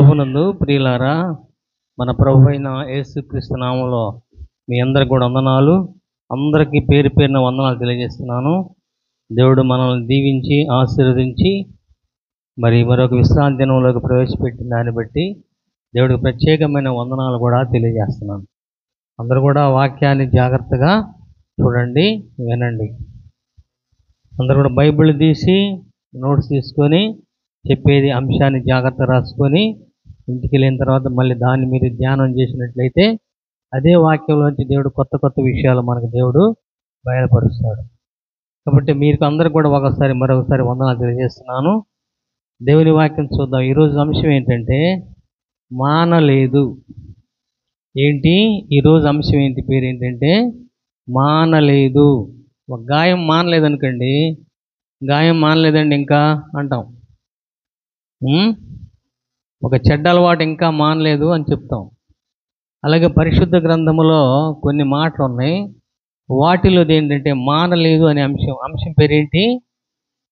ప్రభునందు ప్రియులారా, మన ప్రభు అయిన యేసుక్రీస్తు నామములో మీ అందరికి కూడా వందనాలు. అందరికీ పేరు పేరున వందనాలు తెలియజేస్తున్నాను. దేవుడు మనల్ని దీవించి ఆశీర్వదించి మరొక విశ్రాంతి దినంలోకి ప్రవేశపెట్టిన దాన్ని బట్టి దేవుడికి ప్రత్యేకమైన వందనాలు కూడా తెలియజేస్తున్నాను. అందరూ కూడా వాక్యాన్ని జాగ్రత్తగా చూడండి, వినండి. అందరూ కూడా బైబిల్ తీసి నోట్స్ తీసుకొని చెప్పేది అంశాన్ని జాగ్రత్త రాసుకొని ఇంటికి వెళ్ళిన తర్వాత మళ్ళీ దాన్ని మీరు ధ్యానం చేసినట్లయితే అదే వాక్యంలోంచి దేవుడు కొత్త కొత్త విషయాలు మనకు దేవుడు బయలుపరుస్తాడు. కాబట్టి మీకు అందరికి కూడా మరొకసారి వందనాలు తెలియజేస్తున్నాను. దేవుని వాక్యం చూద్దాం. ఈరోజు అంశం ఏంటంటే మానలేదు. ఏంటి ఈరోజు అంశం ఏంటి? పేరు ఏంటంటే మానలేదు. ఒక గాయం మానలేదనుకోండి, గాయం మానలేదండి ఇంకా అంటాం. ఒక చెడ్డ అలవాటు ఇంకా మానలేదు అని చెప్తాం. అలాగే పరిశుద్ధ గ్రంథములో కొన్ని మాటలు ఉన్నాయి. వాటిలో ఏంటంటే మానలేదు అనే అంశం పేరేంటి?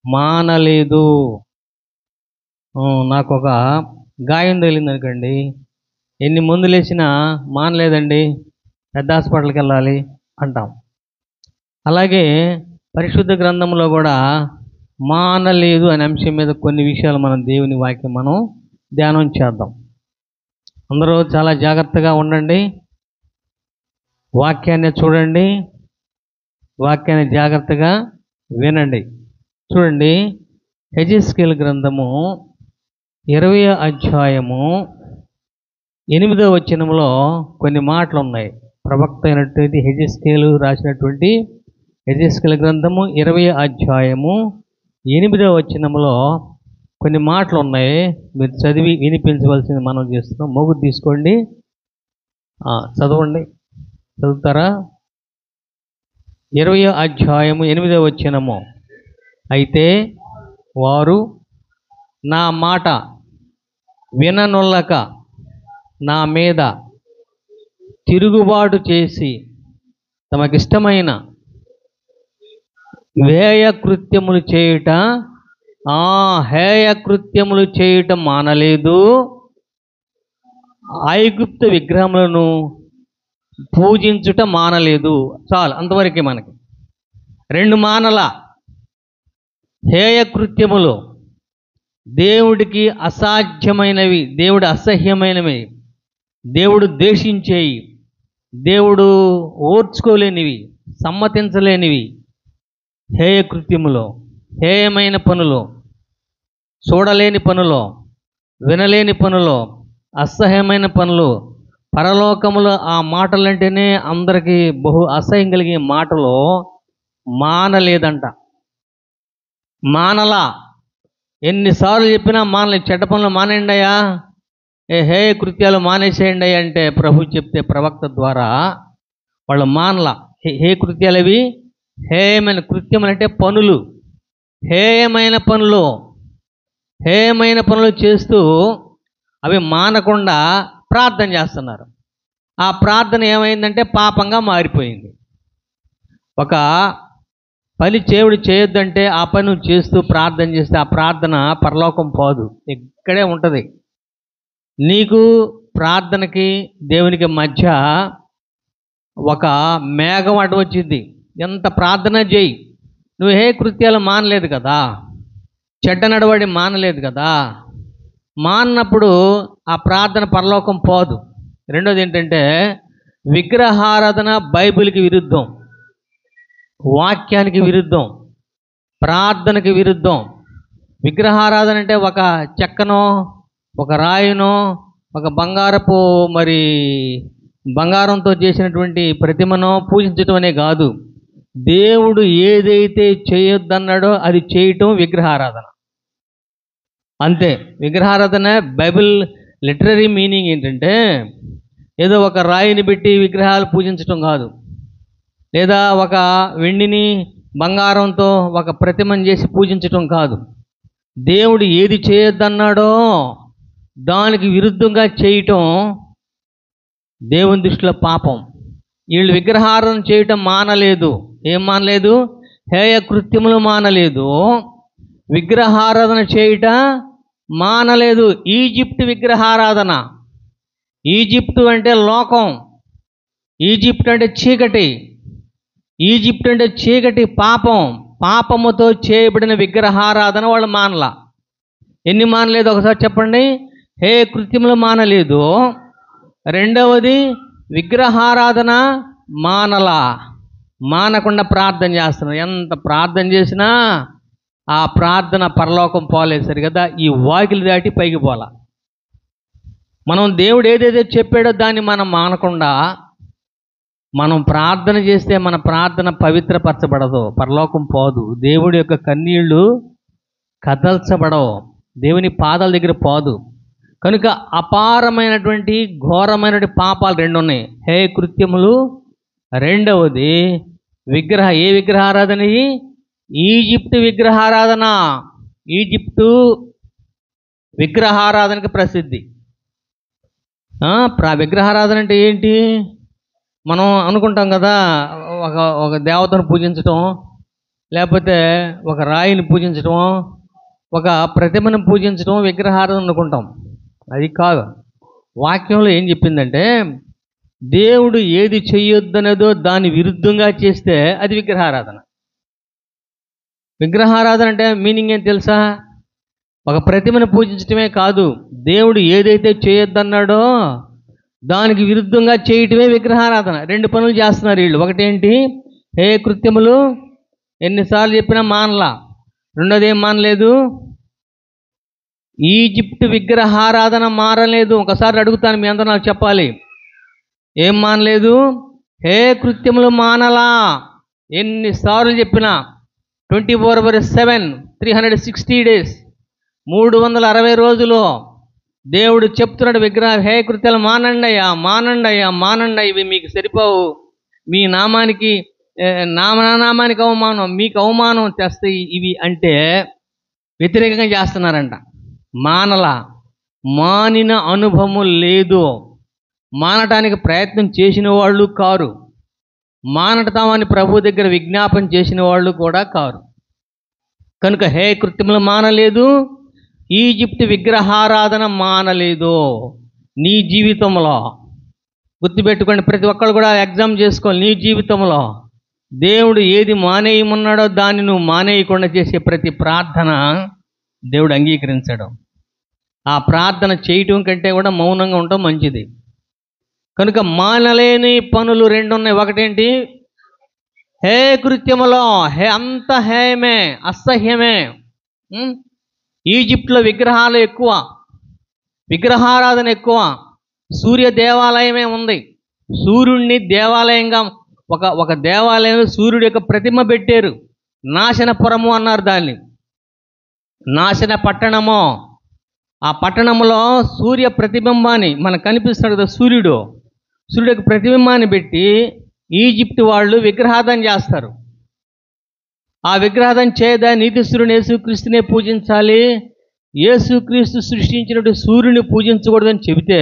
మానలేదు. నాకు ఒక గాయం తగిలింది అనుకోండి, ఎన్ని మందులు వేసినా మానలేదండి, పెద్ద హాస్పిటల్కి వెళ్ళాలి అంటాం. అలాగే పరిశుద్ధ గ్రంథంలో కూడా మానలేదు అనే అంశం మీద కొన్ని విషయాలు మనం దేవుని వాక్యం మనం ధ్యానం చేద్దాం. అందరూ చాలా జాగ్రత్తగా ఉండండి, వాక్యాన్ని చూడండి, వాక్యాన్ని జాగ్రత్తగా వినండి. చూడండి, హెజెస్కేలు గ్రంథము 20వ అధ్యాయము 8వ వచనంలో కొన్ని మాటలు ఉన్నాయి. ప్రవక్త అయినటువంటి హెజెస్కేలు రాసినటువంటి హెజెస్కేలు గ్రంథము 20వ అధ్యాయము 8వ వచనంలో కొన్ని మాటలు ఉన్నాయి. మీరు చదివి వినిపించవలసింది మనం చేస్తున్నాం. మొగ్గు తీసుకోండి, చదవండి. చదువుతారా? 20వ అధ్యాయము 8వ వచనము. అయితే వారు నా మాట విననొల్లక నా మీద తిరుగుబాటు చేసి తమకిష్టమైన హేయ కృత్యములు చేయుట మానలేదు, ఐగుప్తు విగ్రహములను పూజించుట మానలేదు. చాలు, అంతవరకే మనకి. 2 మానల హేయ కృత్యములు, దేవుడికి అసాధ్యమైనవి, దేవుడు అసహ్యమైనవి, దేవుడు ద్వేషించేవి, దేవుడు ఓర్చుకోలేనివి, సమ్మతించలేనివి హేయ కృత్యములు, హేయమైన పనులు, చూడలేని పనులు, వినలేని పనులు, అసహ్యమైన పనులు. పరలోకములో ఆ మాటలంటేనే అందరికీ బహు అసహ్యం కలిగే మాటలు మానలేదంట. మానలా. ఎన్నిసార్లు చెప్పినా మానలేదు. చెడ్డ పనులు మానేయండి అయ్యా, హేయ కృత్యాలు మానేసేయండి అయ్యా అంటే ప్రభు చెప్తే ప్రవక్త ద్వారా వాళ్ళు మానలా. హే కృత్యాలు అవి హేయమైన కృత్యములు అంటే పనులు, హేయమైన పనులు చేస్తూ అవి మానకుండా ప్రార్థన చేస్తున్నారు. ఆ ప్రార్థన ఏమైందంటే పాపంగా మారిపోయింది. ఒక పని దేవుడు చేయొద్దంటే ఆ పని నువ్వు చేస్తూ ప్రార్థన చేస్తే ఆ ప్రార్థన పరలోకం పోదు, ఇక్కడే ఉంటుంది. నీకు ప్రార్థనకి దేవునికి మధ్య ఒక మేఘం అడ్డు వచ్చింది. ఎంత ప్రార్థన చేయి, నువ్వు హే కృత్యాలు మానలేదు కదా, చెడ్డ నడవడి మానలేదు కదా, మానప్పుడు ఆ ప్రార్థన పరలోకం పోదు. రెండోది ఏంటంటే విగ్రహారాధన బైబిల్కి విరుద్ధం, వాక్యానికి విరుద్ధం, ప్రార్థనకి విరుద్ధం. విగ్రహారాధన అంటే ఒక చెక్కనో, ఒక రాయినో, ఒక బంగారంతో చేసినటువంటి ప్రతిమనో పూజించటం అనే కాదు. దేవుడు ఏదైతే చేయొద్దన్నాడో అది చేయటం విగ్రహారాధన. అంతే. విగ్రహారాధన బైబిల్ లిటరరీ మీనింగ్ ఏంటంటే ఏదో ఒక రాయిని పెట్టి విగ్రహాలు పూజించటం కాదు, లేదా ఒక వెండిని బంగారంతో ఒక ప్రతిమను చేసి పూజించటం కాదు. దేవుడు ఏది చేయొద్దన్నాడో దానికి విరుద్ధంగా చేయటం దేవుని దృష్టిలో పాపం. వీళ్ళు విగ్రహారాధన చేయటం మానలేదు. ఏం మానలేదు? హేయ కృత్యములు మానలేదు. విగ్రహారాధన చేయుట మానలేదు. ఈజిప్ట్ విగ్రహారాధన. ఈజిప్టు అంటే లోకం, ఈజిప్ట్ అంటే చీకటి, ఈజిప్ట్ అంటే చీకటి, పాపం, పాపముతో చేయబడిన విగ్రహారాధన వాళ్ళు మానల. ఎన్ని మానలేదు ఒకసారి చెప్పండి. హే కృత్యములు మానలేదు. రెండవది విగ్రహారాధన మానల. మానకుండా ప్రార్థన చేస్తున్నారు. ఎంత ప్రార్థన చేసినా ఆ ప్రార్థన పరలోకం పోలేదు కదా, ఈ వాకిలి దాటి పైకి పోలా. మనం దేవుడు ఏదైతే చెప్పాడో దాన్ని మనం మానకుండా మనం ప్రార్థన చేస్తే మన ప్రార్థన పవిత్రపరచబడదు, పరలోకం పోదు. దేవుడి యొక్క కన్నీళ్లు కదల్చబడవు, దేవుని పాదాల దగ్గర పోదు. కనుక అపారమైనటువంటి ఘోరమైనటువంటి పాపాలు రెండు ఉన్నాయి. హే కృత్యములు, రెండవది ఏ విగ్రహారాధన? ఈజిప్ట్ విగ్రహారాధన. ఈజిప్టు విగ్రహారాధనకి ప్రసిద్ధి. విగ్రహారాధన అంటే ఏంటి? మనం అనుకుంటాం కదా, ఒక దేవతను పూజించటం, లేకపోతే ఒక రాయిని పూజించటం, ఒక ప్రతిమను పూజించటం విగ్రహారాధన అనుకుంటాం. అది కాదు. వాక్యంలో ఏం చెప్పిందంటే, దేవుడు ఏది చెయ్యొద్దనేదో దాని విరుద్ధంగా చేస్తే అది విగ్రహారాధన. విగ్రహారాధన అంటే మీనింగ్ ఏం తెలుసా? ఒక ప్రతిమను పూజించటమే కాదు, దేవుడు ఏదైతే చేయొద్దన్నాడో దానికి విరుద్ధంగా చేయటమే విగ్రహారాధన. రెండు పనులు చేస్తున్నారు వీళ్ళు. ఒకటేంటి? హే కృత్యములు, ఎన్నిసార్లు చెప్పినా మానలా. రెండోది ఏం మానలేదు? ఈజిప్ట్ విగ్రహారాధన మారలేదు. ఒకసారి అడుగుతాను, మీ అందరూ నాకు చెప్పాలి. ఏం మానలేదు? హే కృత్యములు మానలా. ఎన్నిసార్లు చెప్పినా 24/7 360 days 360 రోజులు దేవుడు చెప్తున్నాడు హే కృత్యాలు మానండి అయ్యా, మానండి అయ్యా, మానండి. ఇవి మీకు సరిపోవు, మీ నామానికి నామానికి అవమానం, మీకు అవమానం తెస్తాయి ఇవి అంటే వ్యతిరేకంగా చేస్తున్నారంట. మానిన అనుభవం లేదు. మానటానికి ప్రయత్నం చేసిన వాళ్ళు కారు, మానటామని ప్రభు దగ్గర విజ్ఞాపన చేసిన వాళ్ళు కూడా కారు. కనుక హే కృత్యములు మానలేదు, ఈజిప్ట్ విగ్రహారాధన మానలేదు. నీ జీవితంలో గుర్తుపెట్టుకోండి, ప్రతి ఒక్కరు కూడా ఎగ్జామ్ చేసుకోవాలి. నీ జీవితంలో దేవుడు ఏది మానేయమన్నాడో దాన్ని నువ్వు మానేయకుండా చేసే ప్రతి ప్రార్థన దేవుడు అంగీకరించడం. ఆ ప్రార్థన చేయటం కంటే కూడా మౌనంగా ఉండటం మంచిది. కనుక మానలేని పనులు రెండు ఉన్నాయి. ఒకటేంటి? హే కృత్యములో, అంత హేమే, అసహ్యమే. ఈజిప్ట్లో విగ్రహాలు ఎక్కువ, విగ్రహారాధన ఎక్కువ. సూర్య దేవాలయమే ఉంది. సూర్యుడిని దేవాలయంగా ఒక దేవాలయంలో సూర్యుడి యొక్క ప్రతిమ పెట్టారు. నాశనపురము అన్నారు దాన్ని, నాశన పట్టణము. ఆ పట్టణంలో సూర్య ప్రతిబింబాన్ని మనకు కనిపిస్తున్నాడు కదా, సూర్యుడు యొక్క ప్రతిబింబాన్ని పెట్టి ఈజిప్ట్ వాళ్ళు విగ్రహారాధన చేస్తారు. ఆ విగ్రహారాధన చేయదా నీతిస్తురుని యేసుక్రీస్తునే పూజించాలి, యేసుక్రీస్తు సృష్టించినటువంటి సూర్యుని పూజించకూడదని చెబితే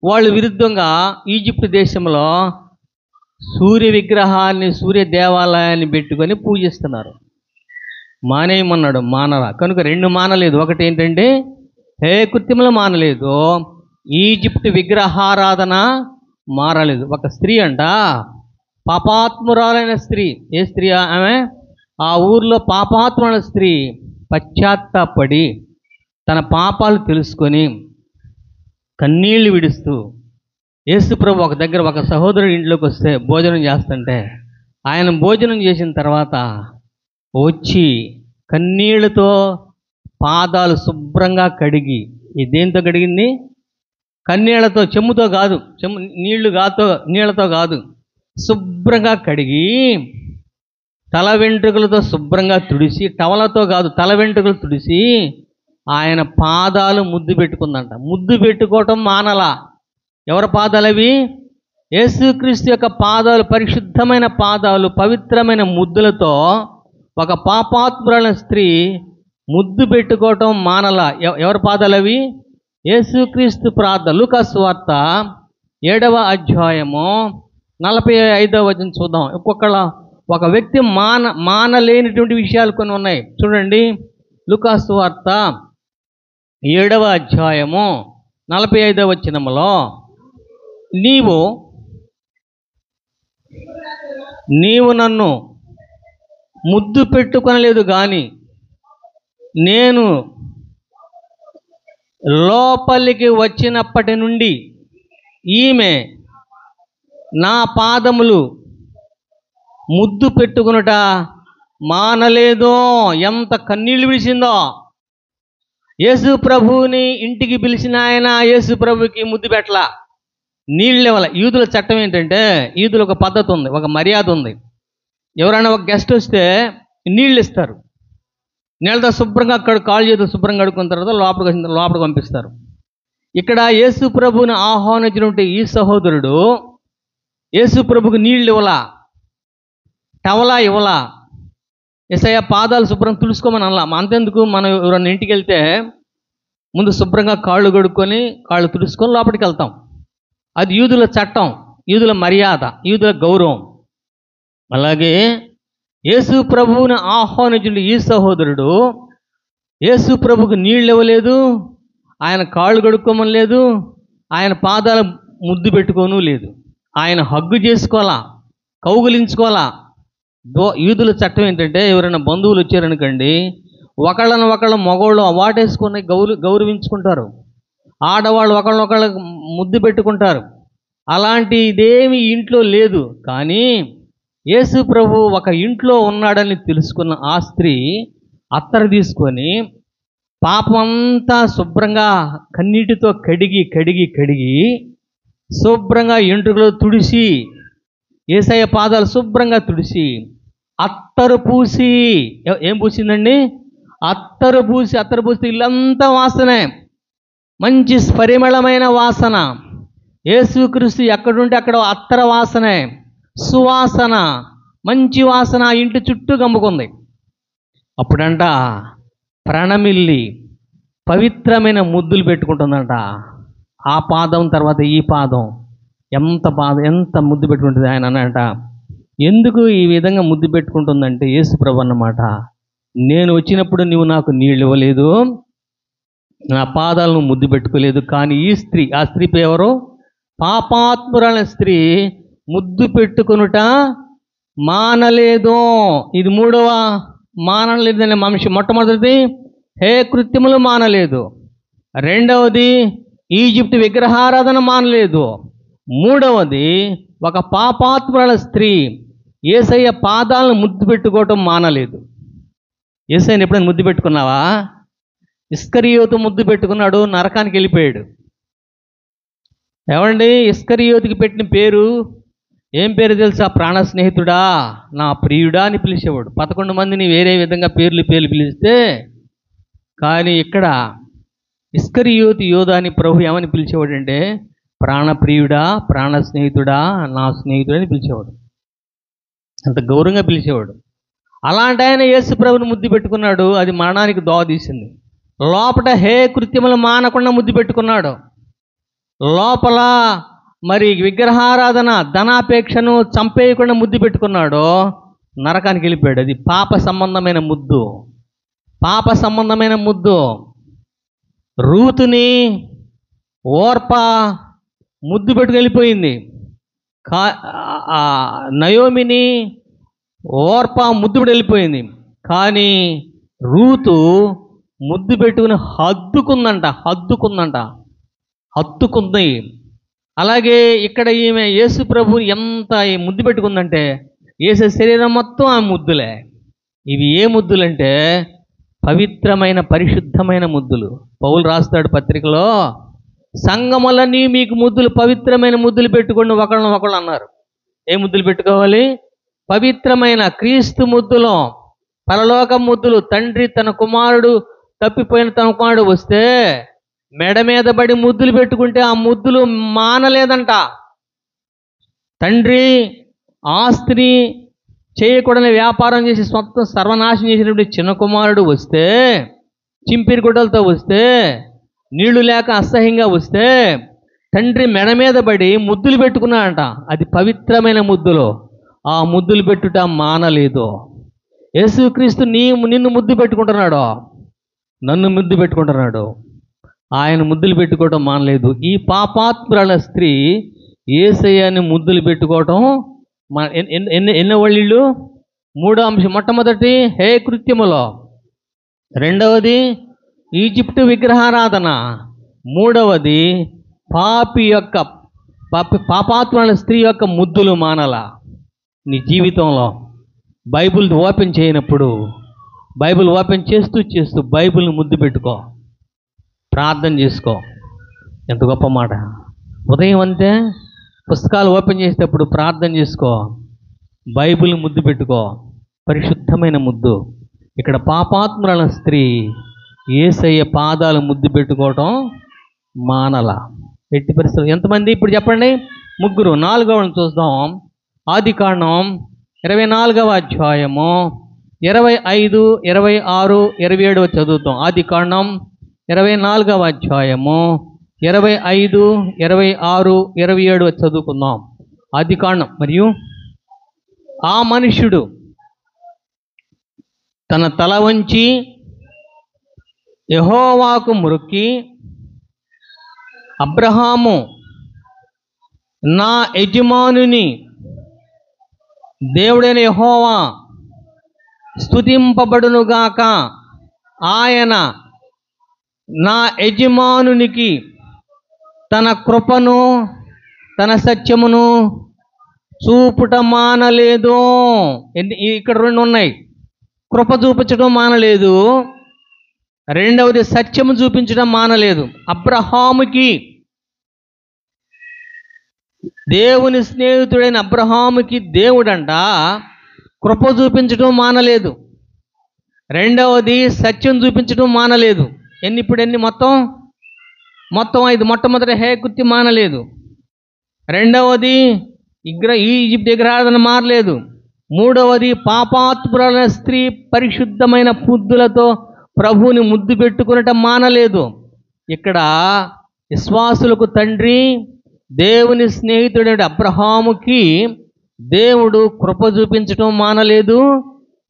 వాళ్ళు విరుద్ధంగా ఈజిప్ట్ దేశంలో సూర్య విగ్రహాన్ని, సూర్య దేవాలయాన్ని పెట్టుకొని పూజిస్తున్నారు. మానేయమన్నాడు, మానరా. కనుక రెండు మానలేదు. ఒకటి ఏంటంటే హే కృత్యములు మానలేదు, ఈజిప్ట్ విగ్రహారాధన మారలేదు. ఒక స్త్రీ అంట, పాపాత్మురాలైన స్త్రీ. ఏ స్త్రీ ఆమె? ఆ ఊర్లో పాపాత్ముల స్త్రీ పశ్చాత్తాపడి తన పాపాలు తెలుసుకొని కన్నీళ్లు విడుస్తూ యేసుప్రభు ఒక సహోదరుడి ఇంట్లోకి వస్తే భోజనం చేస్తుంటే ఆయన భోజనం చేసిన తర్వాత వచ్చి కన్నీళ్లతో పాదాలు శుభ్రంగా కడిగి, దేంతో కడిగింది? కన్నీళ్లతో, చెమ్ముతో కాదు, నీళ్లతో కాదు, శుభ్రంగా కడిగి తల వెంట్రుకలతో శుభ్రంగా తుడిసి, టవలతో కాదు, తల వెంట్రుకలు తుడిసి ఆయన పాదాలు ముద్దు పెట్టుకుందంట. ముద్దు పెట్టుకోవటం మానలా. ఎవరి పాదాలు అవి? యేసుక్రీస్తు యొక్క పాదాలు, పరిశుద్ధమైన పాదాలు, పవిత్రమైన ముద్దులతో ఒక పాపాత్మురాలైన స్త్రీ ముద్దు పెట్టుకోవటం మానలా. ఎవరి పాదాలు అవి? యేసుక్రీస్తు ప్రార్థన. లూకా సువార్త 7వ అధ్యాయము 45వ వచనం చూద్దాం. ఒక వ్యక్తి మానలేనిటువంటి విషయాలు కొన్ని ఉన్నాయి చూడండి. లూకా సువార్త 7వ అధ్యాయము 45వ వచనములో, నీవు నన్ను ముద్దు పెట్టుకొనలేదు గాని నేను లోపలికి వచ్చినప్పటి నుండి ఈమె నా పాదములు ముద్దు పెట్టుకునుట మానలేదో. ఎంత కన్నీళ్లు విడిచిందో. యేసు ప్రభువుని ఇంటికి పిలిచిన ఆయన యేసు ప్రభుకి ముద్దు పెట్టలా, నీళ్ళు ఇవ్వాలి. యూదుల చట్టం ఏంటంటే, యూదుల ఒక పద్ధతి ఉంది, ఒక మర్యాద ఉంది. ఎవరైనా ఒక గెస్ట్ వస్తే నీళ్ళు ఇస్తారు. నీళ్ళతో శుభ్రంగా అక్కడ కాళ్ళు చేతులు శుభ్రంగా కడుక్కున్న తర్వాత లోపలికి పంపిస్తారు. ఇక్కడ యేసు ప్రభువుని ఆహ్వానించినటువంటి ఈ సహోదరుడు యేసు ప్రభుకి నీళ్ళు ఇవ్వలా, టవలా ఇవ్వలా, యేసయ్య పాదాలు శుభ్రం తుడుచుకోమని అనలా. అంతెందుకు, మనం ఎవరన్నా ఇంటికి వెళ్తే ముందు శుభ్రంగా కాళ్ళు కడుక్కొని కాళ్ళు తుడుచుకొని లోపలికి వెళ్తాం. అది యూదుల చట్టం, యూదుల మర్యాద, యూదుల గౌరవం. అలాగే యేసు ప్రభువుని ఆహ్వానించిన ఈ సహోదరుడు యేసు ప్రభుకు నీళ్ళు ఇవ్వలేదు, ఆయన కాళ్ళు కడుక్కోమని లేదు, ఆయన పాదాల ముద్దు పెట్టుకోను లేదు, ఆయన హగ్గు చేసుకోవాలా, కౌగులించుకోవాలా. యూదుల చట్టం ఏంటంటే, ఎవరైనా బంధువులు వచ్చారనుకోండి, ఒకళ్ళ మగవాళ్ళు వాటేసుకొని గౌరవించుకుంటారు, ఆడవాళ్ళు ఒకళ్ళ ముద్దు పెట్టుకుంటారు. అలాంటి ఇదేమి ఇంట్లో లేదు. కానీ యేసు ప్రభు ఒక ఇంట్లో ఉన్నాడని తెలుసుకున్న ఆ స్త్రీ అత్తరు తీసుకొని పాపమంతా శుభ్రంగా కన్నీటితో కడిగి శుభ్రంగా ఎంట్రుకలు తుడిసి, యేసయ్య పాదాలు శుభ్రంగా తుడిసి అత్తరు పూసి, ఏం పూసిందండి? అత్తరు పూసి ఇల్లంతా వాసనే, మంచి పరిమళమైన వాసన. యేసుక్రీస్తు ఎక్కడుంటే అక్కడ అత్తర వాసనే, సువాసన, మంచి వాసన ఇంటి చుట్టూ గమ్ముకుంది. అప్పుడంట ప్రణమిల్లి పవిత్రమైన ముద్దులు పెట్టుకుంటుందంట. ఆ పాదం తర్వాత ఈ పాదం ఎంత ముద్దు పెట్టుకుంటుంది. ఆయన అన్నట, ఎందుకు ఈ విధంగా ముద్దు పెట్టుకుంటుందంటే, యేసు ప్రభు అన్నమాట, నేను వచ్చినప్పుడు నువ్వు నాకు నీళ్ళు ఇవ్వలేదు, నా పాదాలను ముద్దు పెట్టుకోలేదు. కానీ ఈ స్త్రీ, ఆ స్త్రీ ఎవరు? పాపాత్మురాలైన స్త్రీ ముద్దు పెట్టుకొనుట మానలేదు. ఇది 3వ మానలేదనే అంశం. మొట్టమొదటిది హే కృత్యములు మానలేదు, 2వది ఈజిప్ట్ విగ్రహారాధన మానలేదు, 3వది ఒక పాపాత్మురాల స్త్రీ యేసయ్య పాదాలను ముద్దు పెట్టుకోవటం మానలేదు. యేసయ్యని ఎప్పుడైనా ముద్దు పెట్టుకున్నావా? ఇస్కరియోతు ముద్దు పెట్టుకున్నాడు, నరకానికి వెళ్ళిపోయాడు. ఏమండి, ఇస్కరియోతుకి పెట్టిన పేరు ఏం పేరు తెలుసా? ప్రాణ స్నేహితుడా, నా ప్రియుడా అని పిలిచేవాడు. 11 మందిని వేరే విధంగా పేర్లు పిలిస్తే, కానీ ఇక్కడ ఇస్కరియోతు యోధా అని ప్రభు ఏమని పిలిచేవాడు అంటే, ప్రాణప్రియుడా, ప్రాణ స్నేహితుడా, నా స్నేహితుడు అని పిలిచేవాడు. అంత గౌరవంగా పిలిచేవాడు. అలాంటి ఆయన యేసు ప్రభుని ముద్దు పెట్టుకున్నాడు, అది మరణానికి దోవదీసింది. లోపల హే కృత్యములు మానకుండా ముద్దు పెట్టుకున్నాడు, లోపల మరి విగ్రహారాధన ధనాపేక్షను చంపేయకుండా ముద్దు పెట్టుకున్నాడు, నరకానికి వెళ్ళిపోయాడు. అది పాప సంబంధమైన ముద్దు. రూతుని ఓర్ప ముద్దు పెట్టుకు వెళ్ళిపోయింది. నయోమిని ఓర్ప ముద్దు పెట్టి వెళ్ళిపోయింది. కానీ రూతు ముద్దు పెట్టుకుని హత్తుకుంది. అలాగే ఇక్కడ ఈమె యేసు ప్రభుని ఎంత ముద్దు పెట్టుకుందంటే, యేసు శరీరం మొత్తం ఆ ముద్దులే. ఇవి ఏ ముద్దులంటే పవిత్రమైన పరిశుద్ధమైన ముద్దులు. పౌలు రాస్తాడు పత్రికలో, సంఘములన్నీ మీకు పవిత్రమైన ముద్దులు పెట్టుకోండి ఒకళ్ళు అన్నారు. ఏ ముద్దులు పెట్టుకోవాలి? పవిత్రమైన క్రీస్తు ముద్దులు, పరలోక ముద్దులు. తండ్రి తప్పిపోయిన తన కుమారుడు వస్తే మెడ మీద పడి ముద్దులు పెట్టుకుంటే ఆ ముద్దులు మానలేదంట. తండ్రి ఆస్తిని చేయకూడని వ్యాపారం చేసి మొత్తం సర్వనాశనం చేసినప్పుడు చిన్న కుమారుడు వస్తే, చింపిరి గుడ్డలతో వస్తే, నీళ్లు లేక అసహ్యంగా వస్తే తండ్రి మెడ మీద పడి ముద్దులు పెట్టుకున్నాడంట. అది పవిత్రమైన ముద్దులు. ఆ ముద్దులు పెట్టుట మానలేదు. యేసుక్రీస్తు నిన్ను ముద్దు పెట్టుకుంటున్నాడు, నన్ను ముద్దు పెట్టుకుంటున్నాడు. ఆయన ముద్దులు పెట్టుకోవటం మానలేదు. ఈ పాపాత్మురాల స్త్రీ యేసయ్యని ముద్దులు పెట్టుకోవటం ఎన్నో వాళ్ళిళ్ళు? మూడో అంశం. మొట్టమొదటి హే కృత్యములో, రెండవది ఈజిప్టు విగ్రహారాధన, మూడవది పాపాత్మురాల స్త్రీ యొక్క ముద్దులు మానల. నీ జీవితంలో బైబిల్ ఓపెన్ చేయనప్పుడు, బైబిల్ ఓపెన్ చేస్తూ బైబిల్ని ముద్దు పెట్టుకో, ప్రార్థన చేసుకో. ఎంత గొప్ప మాట! ఉదయం అంతే పుస్తకాలు ఓపెన్ చేసేటప్పుడు ప్రార్థన చేసుకో, బైబిల్ని ముద్దు పెట్టుకో, పరిశుద్ధమైన ముద్దు. ఇక్కడ పాపాత్మురాల స్త్రీ యేసయ్య పాదాలు ముద్దు పెట్టుకోవటం మానల. ఎట్టి పరిస్థితులు. ఎంతమంది ఇప్పుడు చెప్పండి? ముగ్గురు. నాలుగవని చూద్దాం. ఆదికాండం 24వ అధ్యాయము 25, 26, 27 చదువుతాం. ఆదికాండం 24వ అధ్యాయము 25, 26, 27 చదువుకుందాం. ఆదికాండం. మరియు ఆ మనుష్యుడు తన తల వంచి యెహోవాకు మొక్కి, అబ్రహాము నా యజమానుని దేవుడైన యెహోవా స్తుతింపబడునుగాక, ఆయన నా యజమానునికి తన కృపను తన సత్యమును చూపుట మానలేదు. ఇక్కడ రెండు ఉన్నాయి. కృప చూపించడం మానలేదు, రెండవది సత్యము చూపించడం మానలేదు. అబ్రహాముకి, దేవుని స్నేహితుడైన అబ్రహాముకి దేవుడంట కృప చూపించడం మానలేదు, రెండవది సత్యం చూపించడం మానలేదు. ఎన్ని మొత్తం 5. మొట్టమొదటి హే కృత్యం మానలేదు, రెండవది ఈజిప్ట్ విగ్రహారాధన మారలేదు, మూడవది పాపాత్మురాల స్త్రీ పరిశుద్ధమైన ముద్దులతో ప్రభువుని ముద్దు పెట్టుకునటం మానలేదు. ఇక్కడ విశ్వాసులకు తండ్రి, దేవుని స్నేహితుడైన అబ్రహాముకి దేవుడు కృప చూపించటం మానలేదు,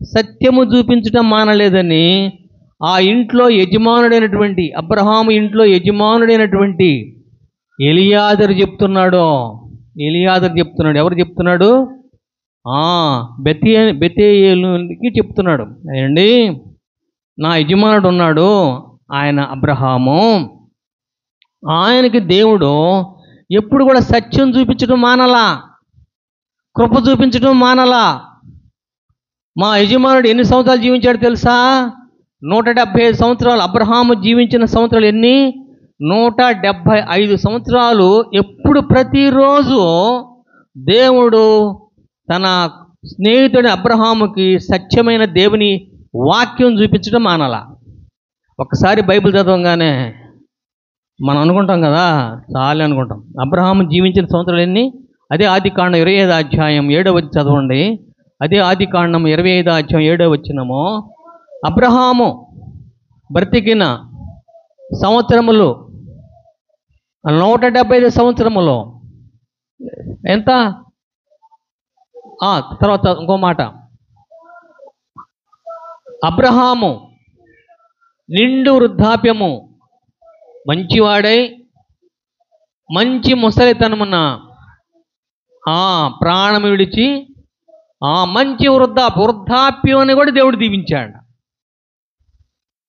సత్యము చూపించటం మానలేదని ఆ ఇంట్లో యజమానుడైనటువంటి, అబ్రహాము ఇంట్లో యజమానుడైనటువంటి ఎలియాజరు చెప్తున్నాడు. ఎవరు చెప్తున్నాడు? బెతేయేలుకి చెప్తున్నాడు. అండి, నా యజమానుడు ఉన్నాడు, ఆయన అబ్రహాము. ఆయనకి దేవుడు ఎప్పుడు కూడా సత్యం చూపించడం మానలా, కృప చూపించడం మానలా. మా యజమానుడు ఎన్ని సంవత్సరాలు జీవించాడు తెలుసా? 175 సంవత్సరాలు. అబ్రహాము జీవించిన సంవత్సరాలు ఎన్ని? 175 సంవత్సరాలు. ఎప్పుడు ప్రతిరోజు దేవుడు తన స్నేహితుడి అబ్రహాముకి సత్యమైన దేవుని వాక్యం చూపించడం మానాల. ఒకసారి బైబిల్ చదవంగానే మనం అనుకుంటాం కదా, చాలే అనుకుంటాం. అబ్రహాము జీవించిన సంవత్సరాలు ఎన్ని? అదే ఆదికాండం 25వ అధ్యాయం 7వ చదవండి. అదే ఆదికాండం 25వ అధ్యాయం 7వ వచనము. అబ్రహాము బ్రతికిన సంవత్సరములు 175 సంవత్సరములు. ఎంత? తర్వాత ఇంకో మాట, అబ్రహాము నిండు వృద్ధాప్యము, మంచివాడై మంచి ముసలితనమున ప్రాణం విడిచి మంచి వృద్ధాప్యం అని కూడా దేవుడు దీవించాడు.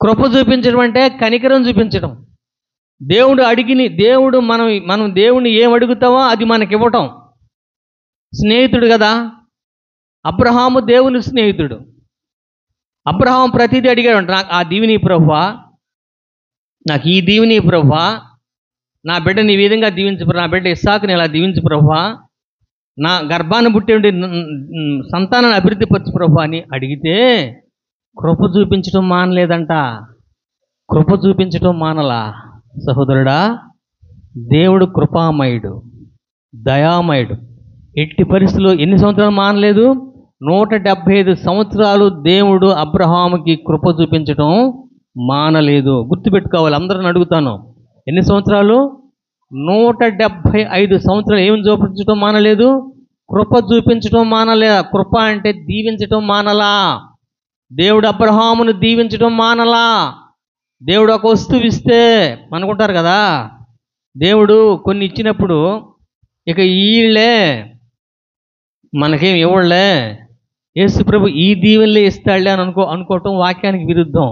కృప చూపించడం అంటే కనికరం చూపించడం. దేవుడు మనం దేవుడిని ఏం అడుగుతావో అది మనకి ఇవ్వటం. స్నేహితుడు కదా అబ్రహాము, దేవుని స్నేహితుడు. అబ్రహాం ప్రతిదీ అడిగాడు, నాకు ఆ దీవిని ప్రభువా, నాకు ఈ దీవిని ప్రభువా, నా బిడ్డని ఈ విధంగా దీవించు, నా బిడ్డ ఇస్సాకుని ఇలా దీవించు ప్రభువా, నా గర్భాన్ని పుట్టి సంతానాన్ని అభివృద్ధిపరచు ప్రభువా అని అడిగితే కృప చూపించడం మానలేదంట. కృప చూపించడం మానలా. సహోదరుడా, దేవుడు కృపామయుడు, దయామయుడు. ఎట్టి పరిస్థితుల్లో ఎన్ని సంవత్సరాలు మానలేదు? 175 సంవత్సరాలు దేవుడు అబ్రహాముకి కృప చూపించడం మానలేదు. గుర్తుపెట్టుకోవాలి. అందరిని అడుగుతాను, ఎన్ని సంవత్సరాలు? 175 సంవత్సరాలు ఏమి చూపించడం మానలేదు? కృప చూపించడం మానలే. కృప అంటే దీవించడం మానలా. దేవుడు అబ్రహామును దీవించడం మానలా. దేవుడు ఒక వస్తువు ఇస్తే అనుకుంటారు కదా, దేవుడు కొన్ని ఇచ్చినప్పుడు ఇక వీళ్ళే మనకేం ఇవ్వలే, యేసు ప్రభు ఈ దీవెనలే ఇస్తాడులే అని అనుకోవటం వాక్యానికి విరుద్ధం.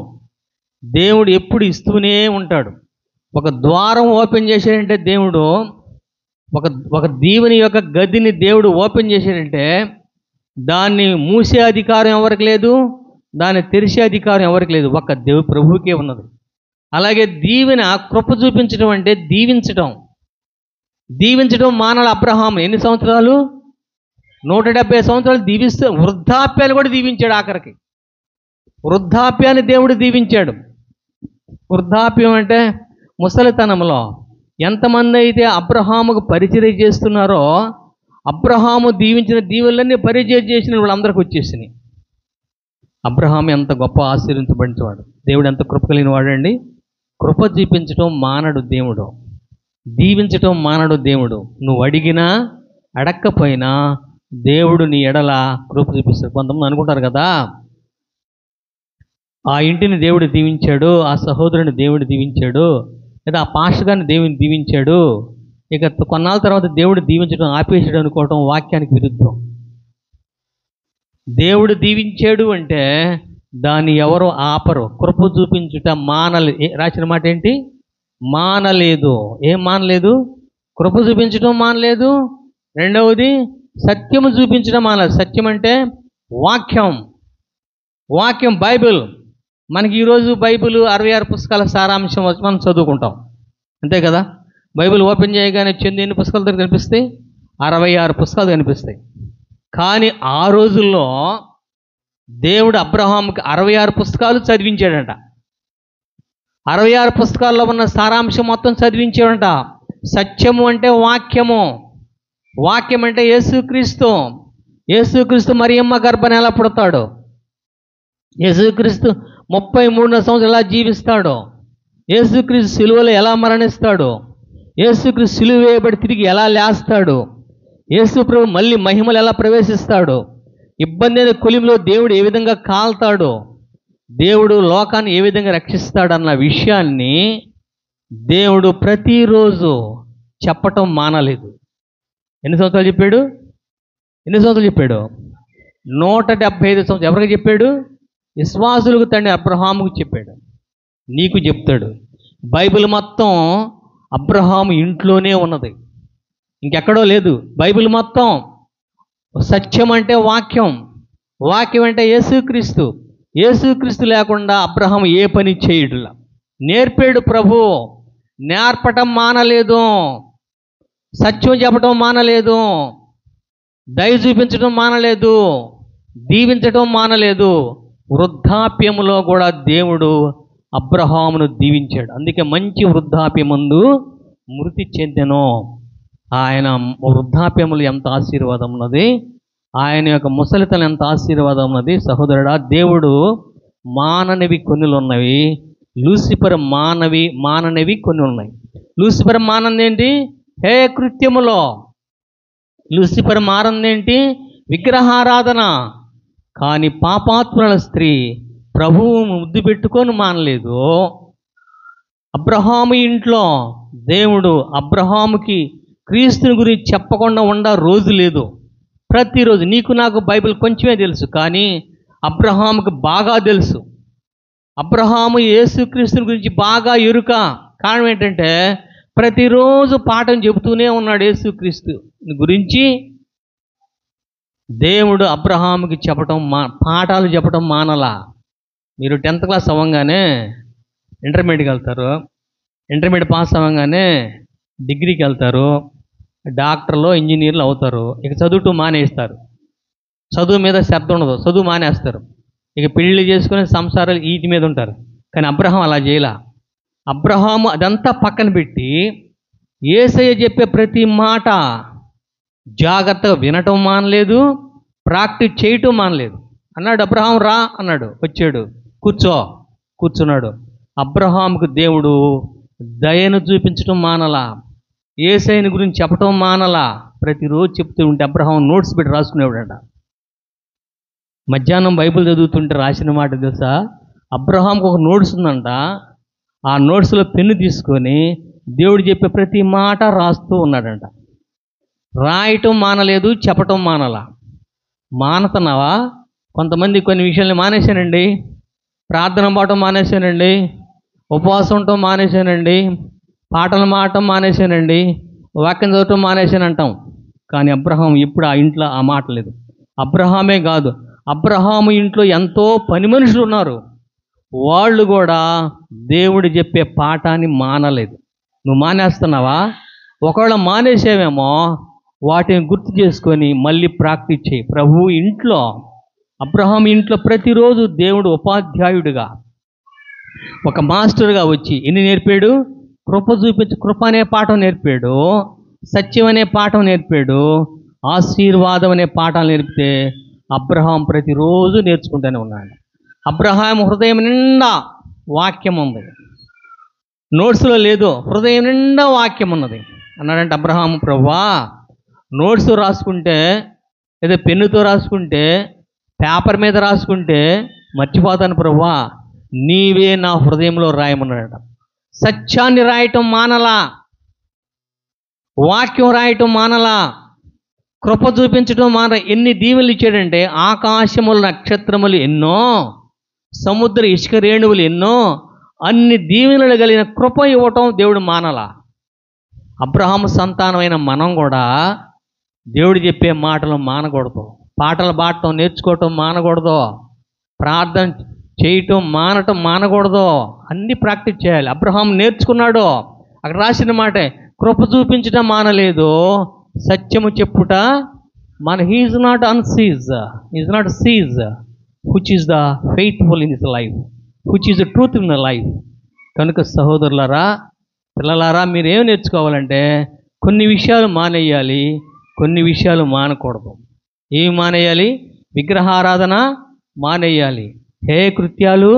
దేవుడు ఎప్పుడు ఇస్తూనే ఉంటాడు. ఒక ద్వారం ఓపెన్ చేశాడంటే దేవుడు, ఒక దీవెని యొక్క గదిని దేవుడు ఓపెన్ చేశాడంటే దాన్ని మూసే అధికారం ఎవరికి లేదు, దాన్ని తెరిచే అధికారం ఎవరికి లేదు, ఒక్క దేవుడు ప్రభువుకే ఉన్నది. అలాగే దీవెన కృప చూపించడం అంటే దీవించడం మానల అబ్రహాము ఎన్ని సంవత్సరాలు? 170 సంవత్సరాలు దీవిస్తూ వృద్ధాప్యాన్ని కూడా దీవించాడు. ఆఖరికి వృద్ధాప్యాన్ని దేవుడు దీవించాడు. వృద్ధాప్యం అంటే ముసలితనంలో ఎంతమంది అయితే అబ్రహాముకు పరిచర్య చేస్తున్నారో, అబ్రహాము దీవించిన దీవెనలన్నీ పరిచర్య చేసిన వాళ్ళందరికీ వచ్చేసినాయి. అబ్రహాము ఎంత గొప్ప ఆశీర్వించబడినవాడు, దేవుడు ఎంత కృప కలిగిన వాడండి. కృప చూపించడం మానడు దేవుడు, దీవించటం మానడు దేవుడు. నువ్వు అడిగినా అడక్కపోయినా దేవుడు నీ ఎడల కృప చూపిస్తాడు. కొంతమంది అనుకుంటారు కదా, ఆ ఇంటిని దేవుడు దీవించాడు, ఆ సహోదరుని దేవుడు దీవించాడు, లేదా ఆ పాస్టర్ గారిని దేవుని దీవించాడు, ఇక కొన్నాళ్ళ తర్వాత దేవుడు దీవించడం ఆపేసాడు అనుకోవటం వాక్యానికి విరుద్ధం. దేవుడు దీవించాడు అంటే దాన్ని ఎవరు ఆపరు. కృప చూపించుట రాసిన మాట ఏంటి? మానలేదు. ఏం మానలేదు? కృప చూపించడం మానలేదు. రెండవది సత్యము చూపించడం మానలేదు. సత్యం అంటే వాక్యం బైబిల్. మనకి ఈరోజు బైబిల్ 66 పుస్తకాల సారాంశం మనం చదువుకుంటాం, అంతే కదా. బైబిల్ ఓపెన్ చేయగానే ఎన్ని పుస్తకాలతో కనిపిస్తాయి? 66 పుస్తకాలు కనిపిస్తాయి. కానీ ఆ రోజుల్లో దేవుడు అబ్రహాముకి 66 పుస్తకాలు చదివించాడంట. 66 పుస్తకాల్లో ఉన్న సారాంశం మొత్తం చదివించాడంట. సత్యము అంటే వాక్యం అంటే యేసుక్రీస్తు మరియమ్మ గర్భాన ఎలా పుడతాడు, యేసుక్రీస్తు 33 సంవత్సరాలు ఎలా జీవిస్తాడో, యేసుక్రీస్తు సిలువలో ఎలా మరణిస్తాడో, యేసుక్రీస్తు సిలువ వేయబడి తిరిగి ఎలా లేస్తాడు, యేసు ప్రభు మళ్ళీ మహిమలు ఎలా ప్రవేశిస్తాడు, ఇబ్బంది అయిన కొలిమిలో దేవుడు ఏ విధంగా కాల్తాడో, దేవుడు లోకాన్ని ఏ విధంగా రక్షిస్తాడన్న విషయాన్ని దేవుడు ప్రతిరోజు చెప్పటం మానలేదు. ఎన్ని సంవత్సరాలు చెప్పాడు? 175 సంవత్సరాలు. ఎవరికి చెప్పాడు? విశ్వాసులకు తండ్రి అబ్రహాముకు చెప్పాడు. నీకు చెప్తాడు. బైబిల్ మొత్తం అబ్రహాము ఇంట్లోనే ఉన్నది, ఇంకెక్కడో లేదు. బైబిల్ మొత్తం సత్యం అంటే వాక్యం అంటే యేసుక్రీస్తు లేకుండా అబ్రహాము ఏ పని చేయడులా. నేర్పాడు ప్రభు, నేర్పటం మానలేదు, సత్యం చెప్పటం మానలేదు, దయ చూపించడం మానలేదు, దీవించడం మానలేదు. వృద్ధాప్యములో కూడా దేవుడు అబ్రహామును దీవించాడు. అందుకే మంచి వృద్ధాప్యమందు మృతి చెందెను. ఆయన వృద్ధాప్యములు ఎంత ఆశీర్వాదం ఉన్నది, ఆయన యొక్క ముసలితనం ఎంత ఆశీర్వాదం ఉన్నది. సహోదరుడా, దేవుడు మాననివి కొన్ని ఉన్నవి, లూసిఫర్ మాననివి కొన్ని ఉన్నాయి. లూసిఫర్ మానందేంటి? హే కృత్యములో. లూసిఫర్ మానందేంటి? విగ్రహారాధన. కానీ పాపాత్ముల స్త్రీ ప్రభువు ముద్దు పెట్టుకొని మానలేదు. అబ్రహాము ఇంట్లో దేవుడు అబ్రహాముకి క్రీస్తుని గురించి చెప్పకుండా రోజు లేదు. ప్రతిరోజు నీకు నాకు బైబిల్ కొంచెమే తెలుసు, కానీ అబ్రహాముకు బాగా తెలుసు. అబ్రహాము యేసుక్రీస్తుని గురించి బాగా ఎరుక. కారణం ఏంటంటే ప్రతిరోజు పాఠం చెబుతూనే ఉన్నాడు యేసుక్రీస్తు గురించి. దేవుడు అబ్రహాముకి పాఠాలు చెప్పటం మానలా. మీరు 10th క్లాస్ అవ్వగానే ఇంటర్మీడియట్కి వెళ్తారు, ఇంటర్మీడియట్ పాస్ అవ్వగానే డిగ్రీకి వెళ్తారు, డాక్టర్లు ఇంజనీర్లు అవుతారు. ఇక చదువుటూ మానేస్తారు. చదువు మీద శ్రద్ధ ఉండదు, చదువు మానేస్తారు. ఇక పెళ్ళి చేసుకుని సంసారాలు వీటి మీద ఉంటారు. కానీ అబ్రహాం అలా చేయలా. అబ్రహాము అదంతా పక్కన పెట్టి యేసయ్య చెప్పే ప్రతి మాట జాగ్రత్తగా వినటం మానలేదు, ప్రాక్టీస్ చేయటం మానలేదు. అన్నాడు అబ్రహాం రా అన్నాడు, వచ్చాడు, కూర్చున్నాడు. అబ్రహాముకు దేవుడు దయను చూపించటం మానలా, యేసయ్యని గురించి చెప్పటం మానలా. ప్రతిరోజు చెప్తూ ఉంటే అబ్రహాం నోట్స్ పెట్టి రాసుకునేవాడంట. మధ్యాహ్నం బైబిల్ చదువుతుంటే రాసిన మాట తెలుసా? అబ్రహాంకు ఒక నోట్స్ ఉందంట. ఆ నోట్స్లో పెన్ను తీసుకొని దేవుడు చెప్పే ప్రతి మాట రాస్తూ ఉన్నాడంట. రాయటం మానలేదు, చెప్పటం మానలా. మానుతున్నావా? కొంతమంది కొన్ని విషయాల్ని మానేశానండి, ప్రార్థన పాడటం మానేశానండి, ఉపవాసం ఉండటం మానేశానండి, పాటలు మాడటం మానేశానండి, వాక్యం చదవటం మానేశాను అంటాం. కానీ అబ్రహాం ఇప్పుడు ఆ ఇంట్లో ఆ మాట లేదు. అబ్రహామే కాదు, అబ్రహాము ఇంట్లో ఎంతో పని మనుషులు ఉన్నారు, వాళ్ళు కూడా దేవుడు చెప్పే పాఠాన్ని మానలేదు. నువ్వు మానేస్తున్నావా? ఒకవేళ మానేసావేమో వాటిని గుర్తు చేసుకొని మళ్ళీ ప్రాక్టీస్ చేయి. ప్రభు ఇంట్లో, అబ్రహాం ఇంట్లో ప్రతిరోజు దేవుడు ఉపాధ్యాయుడిగా, ఒక మాస్టర్గా వచ్చి ఎన్ని నేర్పాడు? కృప చూపించి కృప అనే పాఠం నేర్పాడు, సత్యం అనే పాఠం నేర్పాడు, ఆశీర్వాదం అనే పాఠాలు నేర్పితే అబ్రహాం ప్రతిరోజు నేర్చుకుంటూనే ఉన్నాడు. అబ్రహాం హృదయం నిండా వాక్యం ఉంది, నోట్స్లో లేదు, హృదయం నిండా వాక్యం ఉన్నది. అన్నాడంటే అబ్రహాము, ప్రభువా నోట్స్ రాసుకుంటే లేదా పెన్నుతో రాసుకుంటే, పేపర్ మీద రాసుకుంటే మర్చిపోతాను ప్రభువా, నీవే నా హృదయంలో రాయమన్నాడట. సత్యాన్ని రాయటం మానలా, వాక్యం రాయటం మానలా, కృప చూపించడం మాన. ఎన్ని దీవెనలు ఇచ్చాడంటే, ఆకాశములు నక్షత్రములు ఎన్నో, సముద్ర ఇసుక రేణువులు ఎన్నో, అన్ని దీవెనలు కలిగిన కృప ఇవ్వటం దేవుడు మానలా. అబ్రహాము సంతానమైన మనం కూడా దేవుడు చెప్పే మాటలు మానకూడదు, పాటలు పాడటం నేర్చుకోవటం మానకూడదు, ప్రార్థన చేయటం మానటం మానకూడదు, అన్నీ ప్రాక్టీస్ చేయాలి. అబ్రహాం నేర్చుకున్నాడు, అక్కడ రాసిన మాటే, కృప చూపించటం మానలేదు, సత్యము చెప్పుట మన. He's not unseize, is not seize which is the faithful in this life, which is the truth in the life. కనుక సహోదరులారా, పిల్లలారా, మీరేం నేర్చుకోవాలంటే కొన్ని విషయాలు మానేయాలి, కొన్ని విషయాలు మానకూడదు. ఏమి మానేయాలి? విగ్రహారాధన మానేయాలి, హే కృత్యాలు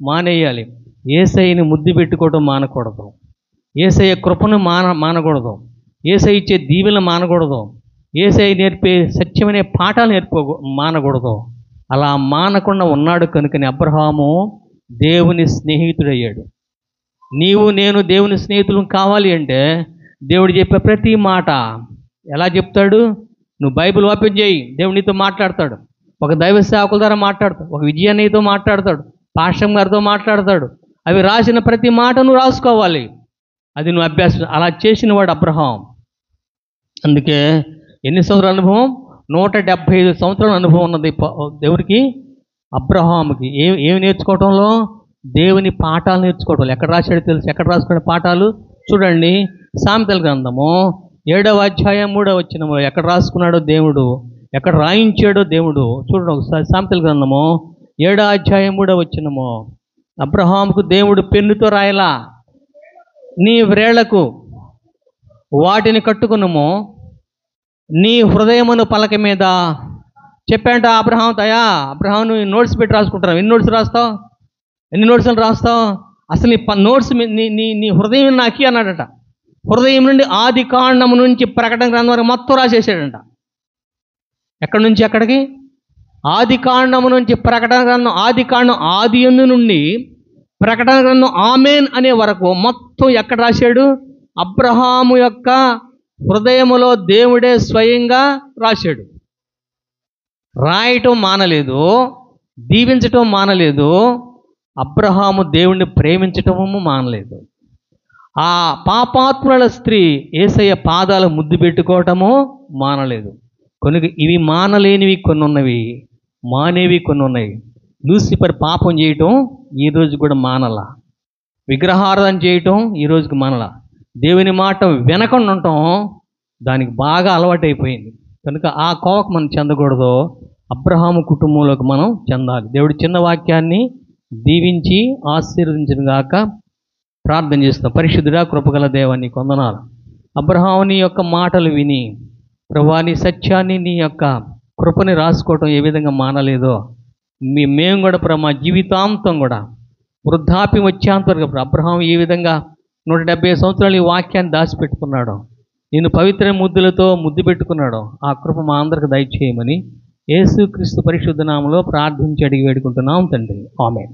మానేయాలి, యేసయ్యని ముద్దు పెట్టుకోవడం మానకూడదు, యేసయ్య కృపను మానకూడదు, యేసయ్య ఇచ్చే దీవెనలు మానకూడదు, యేసయ్య నేర్పే సత్యమనే పాఠాలు మానకూడదు. అలా మానకుండా ఉన్నాడు. కనుకని అబ్రహాము దేవుని స్నేహితుడయ్యాడు. నీవు నేను దేవుని స్నేహితులు కావాలి అంటే దేవుడు చెప్పే ప్రతి మాట ఎలా చెప్తాడు? నువ్వు బైబిల్ ఓపెన్ చేయి, దేవుడు నీతో మాట్లాడతాడు, ఒక దైవ సేవకుల ద్వారా మాట్లాడతాడు, ఒక విజయాన్నయ్యతో మాట్లాడతాడు, పాస్టర్ గారితో మాట్లాడతాడు. అవి రాసిన ప్రతి మాట నువ్వు రాసుకోవాలి, అది నువ్వు అభ్యాసం. అలా చేసిన వాడు అబ్రహాం. అందుకే ఎన్ని సంవత్సరాల అనుభవం? 175 సంవత్సరాల అనుభవం ఉన్నది దేవుడికి, అబ్రహాముకి. ఏమి నేర్చుకోవటంలో? దేవుని పాఠాలు నేర్చుకోవటం. ఎక్కడ రాశాడో తెలుసు, ఎక్కడ రాసుకునే పాఠాలు చూడండి. సామెతల గ్రంథము 7వ అధ్యాయం 3వ వచనము ఎక్కడ రాసుకున్నాడో దేవుడు, ఎక్కడ రాయించాడో దేవుడు చూడండి ఒకసారి. సామెతల గ్రంథము 7వ అధ్యాయం 3వ వచనము, అబ్రహాముకు దేవుడు పెన్నుతో రాయలా, నీ వ్రేళ్లకు వాటిని కట్టుకునుము, నీ హృదయమును పలక మీద చెప్పాంట. అబ్రహాం తయా, అబ్రహాం నువ్వు నోట్స్ పెట్టి రాసుకుంటున్నావు, ఎన్ని నోట్స్ రాస్తావు, ఎన్ని నోట్స్లు రాస్తావు? అసలు నీ నోట్స్ నీ హృదయం నాకి అన్నాడట. హృదయం నుండి ఆది కాండము నుంచి ప్రకటన గ్రంథం వరకు మొత్తం రాసేసాడంట. ఎక్కడి నుంచి ఎక్కడికి? ఆది కాండము నుంచి ప్రకటన గ్రంథం, ఆది కాండం ఆది యందు నుండి ప్రకటన గ్రంథం ఆమేన్ అనే వరకు మొత్తం ఎక్కడ రాశాడు? అబ్రహాము యొక్క హృదయములో దేవుడే స్వయంగా రాశాడు. రాయటం మానలేదు, దీవించటం మానలేదు, అబ్రహాము దేవుణ్ణి ప్రేమించటము మానలేదు. ఆ పాపాత్ముల స్త్రీ యేసయ్య పాదాల ముద్దు పెట్టుకోవటము మానలేదు. కనుక ఇవి మానలేనివి కొన్ని ఉన్నవి, మానేవి కొన్ని ఉన్నాయి. లూసిఫర్ పాపం చేయటం ఈరోజు కూడా మానలా, విగ్రహారాధన చేయటం ఈరోజుకి మానలా, దేవుని మాట వినకుండా ఉండటం దానికి బాగా అలవాటైపోయింది. కనుక ఆ కోవకు మనం చెందకూడదు, అబ్రహాము కుటుంబంలోకి మనం చెందాలి. దేవుడి చిన్న వాక్యాన్ని దీవించి ఆశీర్వదించిన గాక ప్రార్థన చేస్తాం. పరిశుద్ధుడా, కృపగల దేవా, నీ వందనాలు. అబ్రహాము నీ యొక్క మాటలు విని ప్రభువా, నీ సత్యాన్ని, నీ యొక్క కృపని రాసుకోవటం ఏ విధంగా మానలేదో మేము కూడా మా జీవితాంతం కూడా వృద్ధాప్యం వచ్చేంతవరకు అబ్రహాము ఈ విధంగా 170 సంవత్సరాలు ఈ వాక్యాన్ని దాచిపెట్టుకున్నాడు, నేను పవిత్ర ముద్దులతో ముద్దు పెట్టుకున్నాడు. ఆ కృప మా అందరికి దయచేయమని యేసుక్రీస్తు పరిశుద్ధ నామములో ప్రార్థించి అడిగి వేడుకుంటున్నాం తండ్రి. ఆమేన్.